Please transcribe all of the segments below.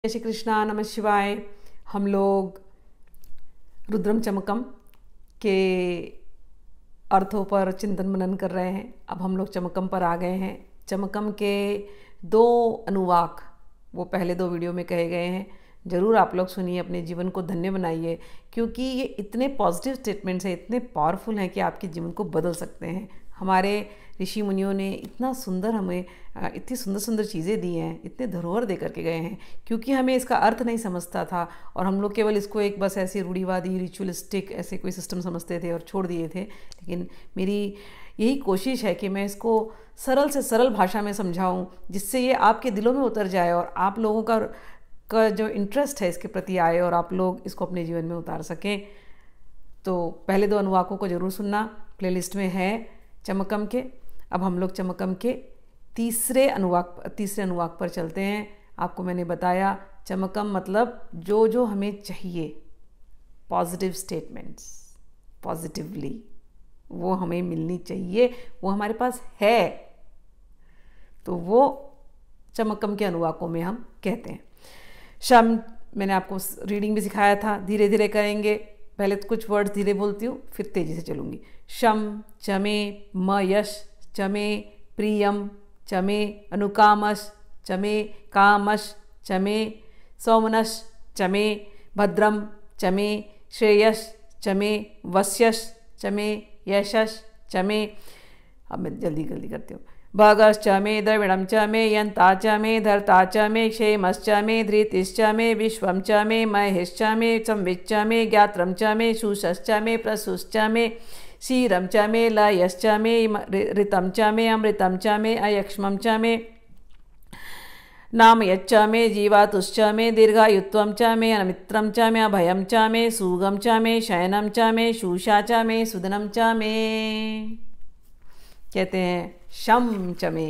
जय श्री कृष्णा, नमः शिवाय। हम लोग रुद्रम चमकम के अर्थों पर चिंतन मनन कर रहे हैं। अब हम लोग चमकम पर आ गए हैं। चमकम के दो अनुवाक वो पहले दो वीडियो में कहे गए हैं, ज़रूर आप लोग सुनिए, अपने जीवन को धन्य बनाइए, क्योंकि ये इतने पॉजिटिव स्टेटमेंट्स हैं, इतने पावरफुल हैं कि आपके जीवन को बदल सकते हैं। हमारे ऋषि मुनियों ने इतना सुंदर हमें इतनी सुंदर सुंदर चीज़ें दी हैं, इतने धरोहर दे करके गए हैं, क्योंकि हमें इसका अर्थ नहीं समझता था और हम लोग केवल इसको एक बस ऐसे रूढ़िवादी रिचुअलिस्टिक ऐसे कोई सिस्टम समझते थे और छोड़ दिए थे। लेकिन मेरी यही कोशिश है कि मैं इसको सरल से सरल भाषा में समझाऊं, जिससे ये आपके दिलों में उतर जाए और आप लोगों का जो इंटरेस्ट है इसके प्रति आए और आप लोग इसको अपने जीवन में उतार सकें। तो पहले दो अनुवाकों को ज़रूर सुनना, प्लेलिस्ट में है चमकम के। अब हम लोग चमकम के तीसरे अनुवाक पर चलते हैं। आपको मैंने बताया चमकम मतलब जो जो हमें चाहिए, पॉजिटिव स्टेटमेंट्स, पॉजिटिवली वो हमें मिलनी चाहिए, वो हमारे पास है, तो वो चमकम के अनुवाकों में हम कहते हैं। शम, मैंने आपको रीडिंग भी सिखाया था, धीरे धीरे करेंगे। पहले तो कुछ वर्ड्स धीरे बोलती हूँ, फिर तेजी से चलूँगी। शम चमे मयश चमे प्रियम चमे अनुकामश चमे कामश चमे सौमनश चमे भद्रम चमे श्रेयश चमे वश्यश चमे यशश चमे। अब मैं जल्दी जल्दी करती हूँ। भगश्च मे द्रविणं च मे यन्ता च मे धर्ता च मे क्षेमश्च मे धृतिश्च मे विश्वं च मे महेश्च मे संविच्च मे ज्ञात्रं च मे शूषश्च मे प्रसूश्च मे क्षीरं च मे लयश्च मे ऋतं च मे अमृतं च मे अयक्ष्मं च मे नामयच्च मे जीवातुश्च मे दीर्घायुत्वं च मे अमित्रं च मे अभयं च मे सुगं च मे शयनं च मे शूषा च मे सुदनं च मे। कहते हैं शम चमे।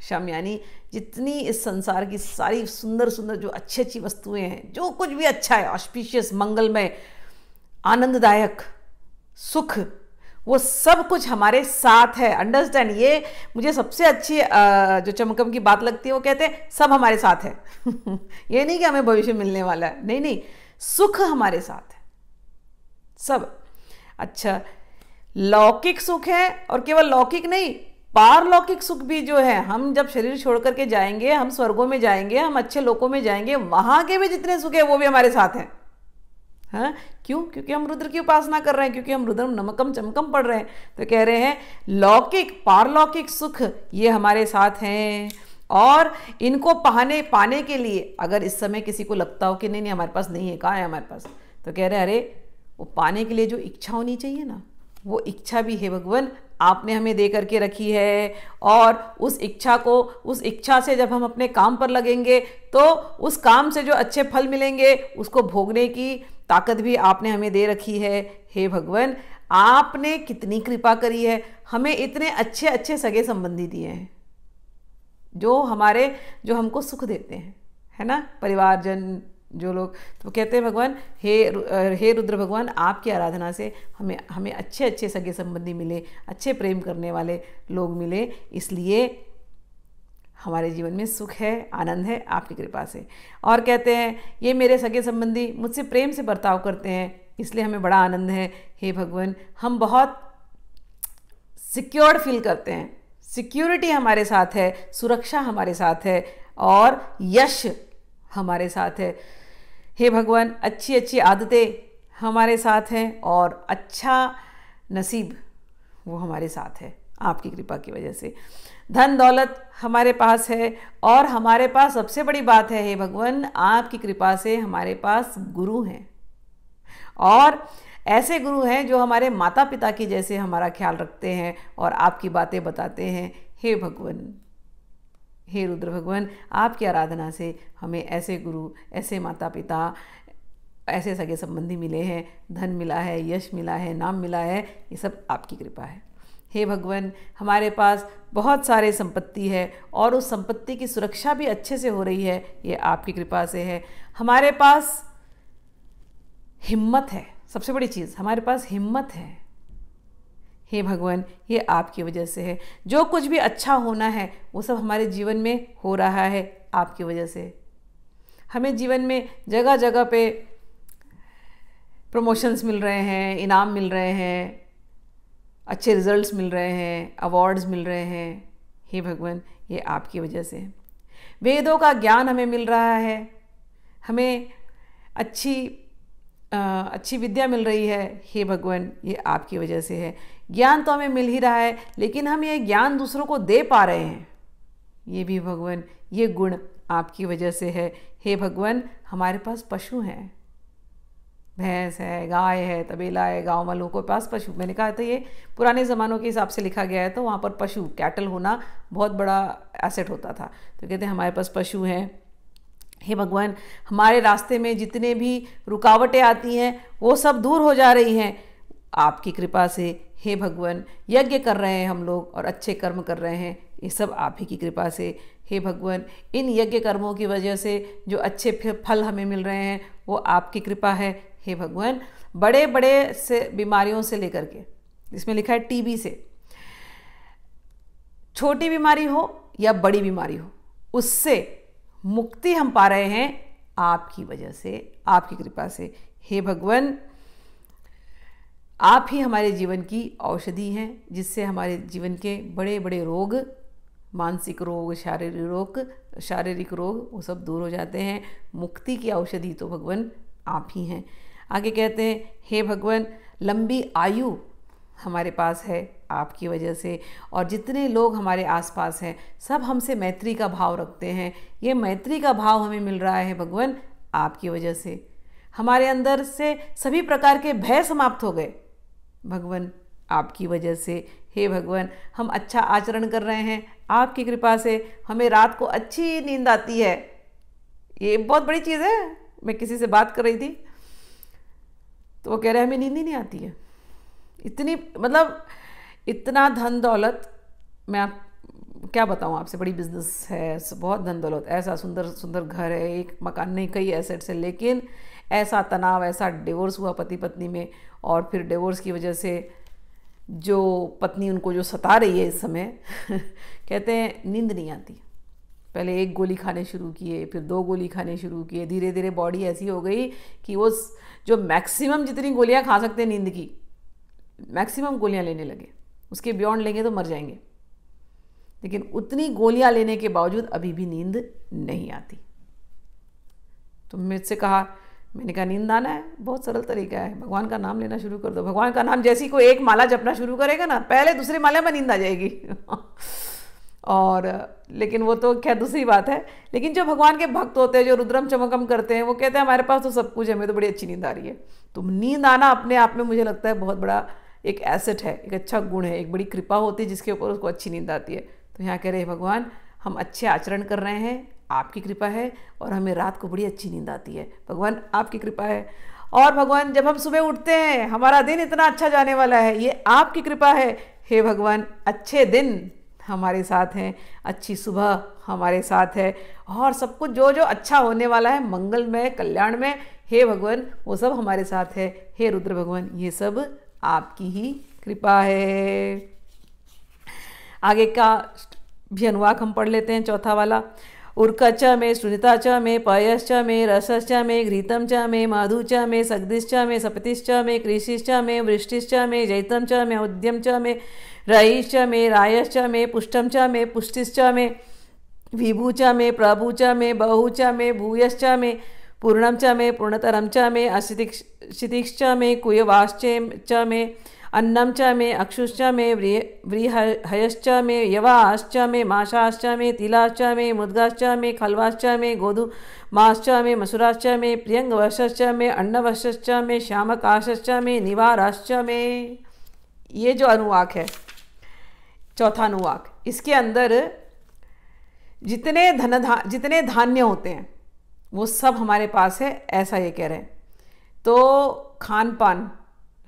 शम यानी जितनी इस संसार की सारी सुंदर सुंदर जो अच्छी अच्छी वस्तुएं हैं, जो कुछ भी अच्छा है, ऑस्पिशियस, मंगलमय, आनंददायक, सुख, वो सब कुछ हमारे साथ है। अंडरस्टैंड, ये मुझे सबसे अच्छी जो चमकम की बात लगती है। वो कहते हैं सब हमारे साथ है। ये नहीं कि हमें भविष्य मिलने वाला है, नहीं नहीं, सुख हमारे साथ है सब। अच्छा, लौकिक सुख है, और केवल लौकिक नहीं, पारलौकिक सुख भी जो है, हम जब शरीर छोड़ करके जाएंगे, हम स्वर्गों में जाएंगे, हम अच्छे लोकों में जाएंगे, वहां के भी जितने सुख है वो भी हमारे साथ हैं। हाँ, क्यों? क्योंकि हम रुद्र की उपासना कर रहे हैं, क्योंकि हम रुद्रम नमकम चमकम पढ़ रहे हैं। तो कह रहे हैं लौकिक पारलौकिक सुख ये हमारे साथ हैं, और इनको पाने के लिए अगर इस समय किसी को लगता हो कि नहीं नहीं हमारे पास नहीं है, कहाँ है हमारे पास, तो कह रहे हैं अरे वो पाने के लिए जो इच्छा होनी चाहिए ना, वो इच्छा भी है भगवान आपने हमें दे करके रखी है। और उस इच्छा से जब हम अपने काम पर लगेंगे तो उस काम से जो अच्छे फल मिलेंगे उसको भोगने की ताकत भी आपने हमें दे रखी है। हे भगवान, आपने कितनी कृपा करी है, हमें इतने अच्छे अच्छे सगे संबंधी दिए हैं जो हमको सुख देते हैं, है ना, परिवारजन जो लोग। तो कहते हैं भगवान हे रुद्र भगवान, आपकी आराधना से हमें अच्छे अच्छे सगे संबंधी मिले, अच्छे प्रेम करने वाले लोग मिले, इसलिए हमारे जीवन में सुख है, आनंद है आपकी कृपा से। और कहते हैं ये मेरे सगे संबंधी मुझसे प्रेम से बर्ताव करते हैं, इसलिए हमें बड़ा आनंद है। हे भगवान, हम बहुत सिक्योर्ड फील करते हैं, सिक्योरिटी हमारे साथ है, सुरक्षा हमारे साथ है, और यश हमारे साथ है। हे भगवान, अच्छी अच्छी आदतें हमारे साथ हैं, और अच्छा नसीब वो हमारे साथ है आपकी कृपा की वजह से। धन दौलत हमारे पास है, और हमारे पास सबसे बड़ी बात है हे भगवान, आपकी कृपा से हमारे पास गुरु हैं, और ऐसे गुरु हैं जो हमारे माता पिता की जैसे हमारा ख्याल रखते हैं और आपकी बातें बताते हैं। हे भगवान, हे रुद्र भगवान, आपकी आराधना से हमें ऐसे गुरु, ऐसे माता पिता, ऐसे सगे संबंधी मिले हैं, धन मिला है, यश मिला है, नाम मिला है, ये सब आपकी कृपा है। हे भगवान, हमारे पास बहुत सारे संपत्ति है, और उस संपत्ति की सुरक्षा भी अच्छे से हो रही है, ये आपकी कृपा से है। हमारे पास हिम्मत है, सबसे बड़ी चीज़ हमारे पास हिम्मत है। हे भगवान, ये आपकी वजह से है। जो कुछ भी अच्छा होना है वो सब हमारे जीवन में हो रहा है आपकी वजह से। हमें जीवन में जगह जगह पे प्रमोशंस मिल रहे हैं, इनाम मिल रहे हैं, अच्छे रिजल्ट्स मिल रहे हैं, अवार्ड्स मिल रहे हैं। हे भगवान, ये आपकी वजह से है। वेदों का ज्ञान हमें मिल रहा है, हमें अच्छी विद्या मिल रही है। हे भगवान, ये आपकी वजह से है। ज्ञान तो हमें मिल ही रहा है, लेकिन हम ये ज्ञान दूसरों को दे पा रहे हैं, ये भी भगवान, ये गुण आपकी वजह से है। हे भगवान, हमारे पास पशु हैं, भैंस है, गाय है, तबेला है, गांव वालों के पास पशु, मैंने कहा था ये पुराने ज़मानों के हिसाब से लिखा गया है, तो वहाँ पर पशु, कैटल होना बहुत बड़ा एसेट होता था। तो कहते हैं हमारे पास पशु हैं। हे भगवान, हमारे रास्ते में जितने भी रुकावटें आती हैं वो सब दूर हो जा रही हैं आपकी कृपा से। हे भगवान, यज्ञ कर रहे हैं हम लोग और अच्छे कर्म कर रहे हैं, ये सब आप ही की कृपा से। हे भगवान, इन यज्ञ कर्मों की वजह से जो अच्छे फल हमें मिल रहे हैं वो आपकी कृपा है। हे भगवान, बड़े बड़े से बीमारियों से लेकर के, इसमें लिखा है टीबी से, छोटी बीमारी हो या बड़ी बीमारी हो, उससे मुक्ति हम पा रहे हैं आपकी वजह से, आपकी कृपा से। हे भगवान, आप ही हमारे जीवन की औषधि हैं, जिससे हमारे जीवन के बड़े बड़े रोग, मानसिक रोग, शारीरिक रोग, वो सब दूर हो जाते हैं। मुक्ति की औषधि तो भगवान आप ही हैं। आगे कहते हैं, हे भगवान, लंबी आयु हमारे पास है आपकी वजह से, और जितने लोग हमारे आसपास हैं सब हमसे मैत्री का भाव रखते हैं। ये मैत्री का भाव हमें मिल रहा है भगवान आपकी वजह से। हमारे अंदर से सभी प्रकार के भय समाप्त हो गए भगवान आपकी वजह से। हे भगवान, हम अच्छा आचरण कर रहे हैं आपकी कृपा से, हमें रात को अच्छी नींद आती है। ये बहुत बड़ी चीज़ है। मैं किसी से बात कर रही थी तो वो कह रहे हैं हमें नींद ही नहीं आती है। इतनी, मतलब इतना धन दौलत, मैं आप क्या बताऊँ आपसे, बड़ी बिजनेस है, बहुत धन दौलत, ऐसा सुंदर सुंदर घर है, एक मकान नहीं, कई एसेट्स है, लेकिन ऐसा तनाव, ऐसा डिवोर्स हुआ पति पत्नी में, और फिर डिवोर्स की वजह से जो पत्नी उनको जो सता रही है इस समय कहते हैं नींद नहीं आती। पहले एक गोली खाने शुरू किए, फिर 2 गोली खाने शुरू किए, धीरे धीरे बॉडी ऐसी हो गई कि वो जो मैक्सिमम जितनी गोलियां खा सकते हैं नींद की, मैक्सिमम गोलियां लेने लगे। उसके बियॉन्ड लेंगे तो मर जाएंगे, लेकिन उतनी गोलियां लेने के बावजूद अभी भी नींद नहीं आती। तो मुझसे कहा, मैंने कहा नींद आना है बहुत सरल तरीका है, भगवान का नाम लेना शुरू कर दो। भगवान का नाम जैसी कोई एक माला जपना शुरू करेगा ना, पहले दूसरी माला में नींद आ जाएगी और लेकिन वो तो क्या दूसरी बात है। लेकिन जो भगवान के भक्त होते हैं, जो रुद्रम चमकम करते हैं, वो कहते हैं हमारे पास तो सब कुछ है, हमें तो बड़ी अच्छी नींद आ रही है। तो नींद आना अपने आप में मुझे लगता है बहुत बड़ा एक एसेट है, एक अच्छा गुण है, एक बड़ी कृपा होती है जिसके ऊपर उसको अच्छी नींद आती है। तो यहाँ कह रहे हैं भगवान, हम अच्छे आचरण कर रहे हैं, आपकी कृपा है, और हमें रात को बड़ी अच्छी नींद आती है, भगवान आपकी कृपा है। और भगवान, जब हम सुबह उठते हैं हमारा दिन इतना अच्छा जाने वाला है, ये आपकी कृपा है। हे भगवान, अच्छे दिन हमारे साथ हैं, अच्छी सुबह हमारे साथ है, और सब कुछ जो जो अच्छा होने वाला है, मंगलमय, कल्याणमय, हे भगवान, वो सब हमारे साथ है। हे रुद्र भगवान, ये सब आपकी ही कृपा है। आगे का भी अनुवाक हम पढ़ लेते हैं, चौथा वाला। उर्कच मे, श्रुता च मे, पयश्च मे, रसश्च मे, घृतम च मे, मधु च मे, सग्दिश्च मे, सपतिश्च मे, कृषिश्च मे, वृष्टिश्च मे, जैतम च मे, उद्यम च मे, रयिश्च मे, रायश्च मे, पुष्टम च मे, पुष्टिश्च मे, विभु च मे, प्रभु च मे, बहु च मे, भूयश्च मे, पूर्णम च मे, पूर्णतरम च मे, क्षितिश्च मे, कुयवाश्च च मे, अन्नम च मे, अक्षुश्च मे, व्रीहयश्च मे, यवाश्च मे, माशाश्च मे, तिलाश्च मे, मुद्गाश्च मे, खलवाश्च मे, गोधूमाश्च मे, मसुराश्च मे, प्रियंगवशश्च मे, अन्नवशश्च मे, श्यामकाशश्च मे, निवाराश्च मे। ये जो अनुवाक है, चौथा अनुवाक, इसके अंदर जितने धान्य होते हैं वो सब हमारे पास है, ऐसा ये कह रहे हैं। तो खान पान,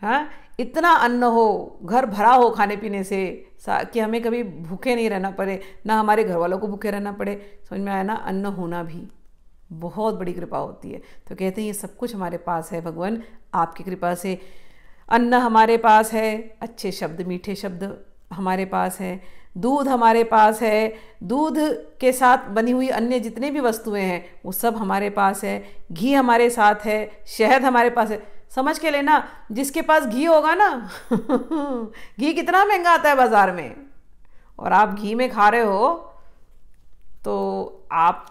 हाँ, इतना अन्न हो, घर भरा हो खाने पीने से कि हमें कभी भूखे नहीं रहना पड़े, ना हमारे घर वालों को भूखे रहना पड़े। समझ में आया ना, अन्न होना भी बहुत बड़ी कृपा होती है। तो कहते हैं ये सब कुछ हमारे पास है भगवान आपकी कृपा से। अन्न हमारे पास है, अच्छे शब्द, मीठे शब्द हमारे पास है, दूध हमारे पास है, दूध के साथ बनी हुई अन्य जितने भी वस्तुएं हैं वो सब हमारे पास है, घी हमारे साथ है, शहद हमारे पास है। समझ के लेना, जिसके पास घी होगा ना घी कितना महंगा आता है बाज़ार में, और आप घी में खा रहे हो तो आप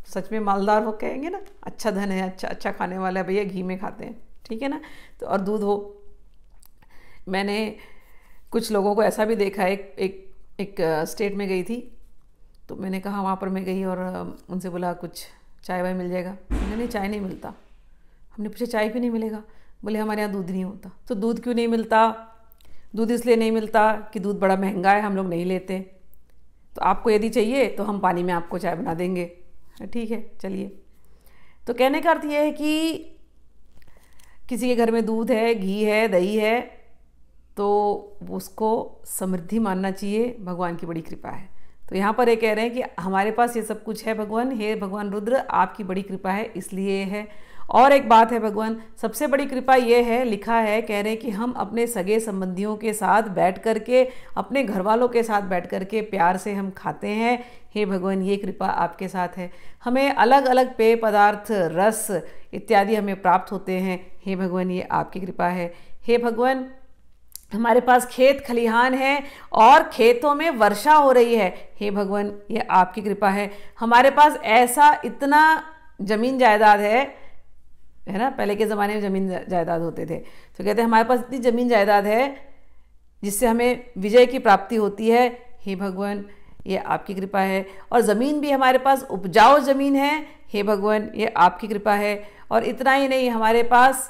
सच में मालदार हो कहेंगे ना, अच्छा धन है, अच्छा अच्छा खाने वाला है भैया, घी में खाते हैं, ठीक है ना। तो और दूध हो, मैंने कुछ लोगों को ऐसा भी देखा है, एक स्टेट में गई थी तो मैंने कहा, वहाँ पर मैं गई और उनसे बोला कुछ चाय वाय मिल जाएगा। नहीं चाय नहीं मिलता। हमने पूछा चाय क्यों नहीं मिलेगा? बोले हमारे यहाँ दूध नहीं होता। तो दूध क्यों नहीं मिलता? दूध इसलिए नहीं मिलता कि दूध बड़ा महंगा है, हम लोग नहीं लेते। तो आपको यदि चाहिए तो हम पानी में आपको चाय बना देंगे। ठीक है, चलिए। तो कहने का अर्थ यह है कि किसी के घर में दूध है, घी है, दही है, तो उसको समृद्धि मानना चाहिए, भगवान की बड़ी कृपा है। तो यहाँ पर ये कह रहे हैं कि हमारे पास ये सब कुछ है भगवान, हे भगवान रुद्र आपकी बड़ी कृपा है इसलिए है। और एक बात है भगवान, सबसे बड़ी कृपा ये है, लिखा है, कह रहे हैं कि हम अपने सगे संबंधियों के साथ बैठ कर के, अपने घर वालों के साथ बैठ कर के प्यार से हम खाते हैं। हे भगवान ये कृपा आपके साथ है। हमें अलग अलग पेय पदार्थ, रस इत्यादि हमें प्राप्त होते हैं। हे भगवान ये आपकी कृपा है। हे भगवान हमारे पास खेत खलिहान है और खेतों में वर्षा हो रही है। हे भगवान ये आपकी कृपा है। हमारे पास ऐसा इतना ज़मीन जायदाद है ना, पहले के ज़माने में ज़मीन जायदाद होते थे, तो कहते हैं हमारे पास इतनी ज़मीन जायदाद है जिससे हमें विजय की प्राप्ति होती है। हे भगवान ये आपकी कृपा है। और ज़मीन भी हमारे पास उपजाऊ ज़मीन है। हे भगवान ये आपकी कृपा है। और इतना ही नहीं, हमारे पास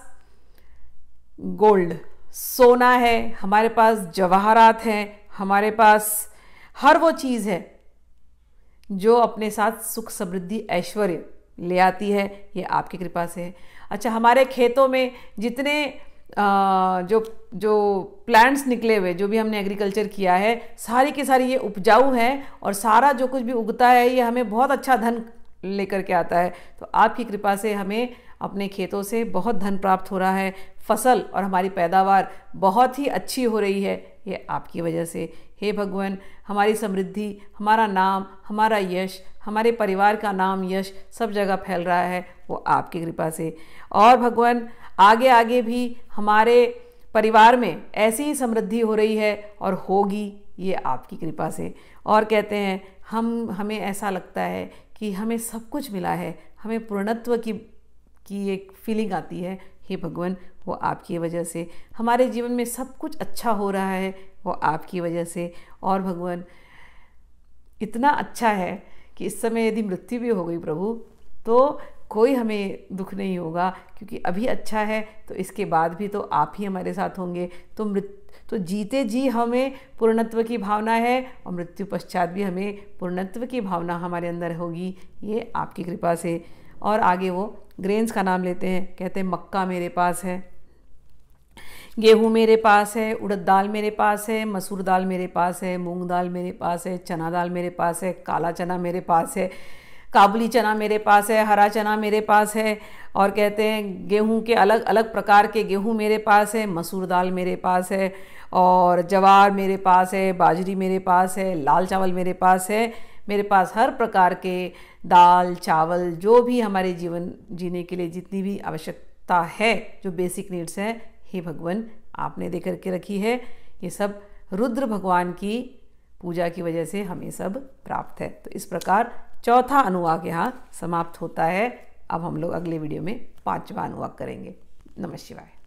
गोल्ड सोना है, हमारे पास जवाहरात हैं, हमारे पास हर वो चीज़ है जो अपने साथ सुख समृद्धि ऐश्वर्य ले आती है। ये आपकी कृपा से है। अच्छा, हमारे खेतों में जितने जो प्लांट्स निकले हुए, जो भी हमने एग्रीकल्चर किया है, सारी की सारी ये उपजाऊ है और सारा जो कुछ भी उगता है ये हमें बहुत अच्छा धन लेकर के आता है। तो आपकी कृपा से हमें अपने खेतों से बहुत धन प्राप्त हो रहा है, फसल और हमारी पैदावार बहुत ही अच्छी हो रही है, ये आपकी वजह से। हे भगवान हमारी समृद्धि, हमारा नाम, हमारा यश, हमारे परिवार का नाम यश सब जगह फैल रहा है, वो आपकी कृपा से। और भगवान आगे आगे भी हमारे परिवार में ऐसी ही समृद्धि हो रही है और होगी, ये आपकी कृपा से। और कहते हैं हमें ऐसा लगता है कि हमें सब कुछ मिला है, हमें पूर्णत्व की एक फीलिंग आती है। हे भगवान वो आपकी वजह से। हमारे जीवन में सब कुछ अच्छा हो रहा है, वो आपकी वजह से। और भगवान इतना अच्छा है कि इस समय यदि मृत्यु भी हो गई प्रभु तो कोई हमें दुख नहीं होगा, क्योंकि अभी अच्छा है तो इसके बाद भी तो आप ही हमारे साथ होंगे। तो जीते जी हमें पूर्णत्व की भावना है और मृत्यु पश्चात भी हमें पूर्णत्व की भावना हमारे अंदर होगी, ये आपकी कृपा से। और आगे वो ग्रेन्स का नाम लेते हैं, कहते हैं मक्का मेरे पास है, गेहूँ मेरे पास है, उड़द दाल मेरे पास है, मसूर दाल मेरे पास है, मूंग दाल मेरे पास है, चना दाल मेरे पास है, काला चना मेरे पास है, काबुली चना मेरे पास है, हरा चना मेरे पास है। और कहते हैं गेहूं के अलग अलग प्रकार के गेहूं मेरे पास है, मसूर दाल मेरे पास है, और जवार मेरे पास है, बाजरी मेरे पास है, लाल चावल मेरे पास है। मेरे पास हर प्रकार के दाल चावल, जो भी हमारे जीवन जीने के लिए जितनी भी आवश्यकता है, जो बेसिक नीड्स हैं, हे भगवान आपने दे करके रखी है। ये सब रुद्र भगवान की पूजा की वजह से हमें सब प्राप्त है। तो इस प्रकार चौथा अनुवाक यहाँ समाप्त होता है। अब हम लोग अगले वीडियो में 5वां अनुवाक करेंगे। नमः शिवाय।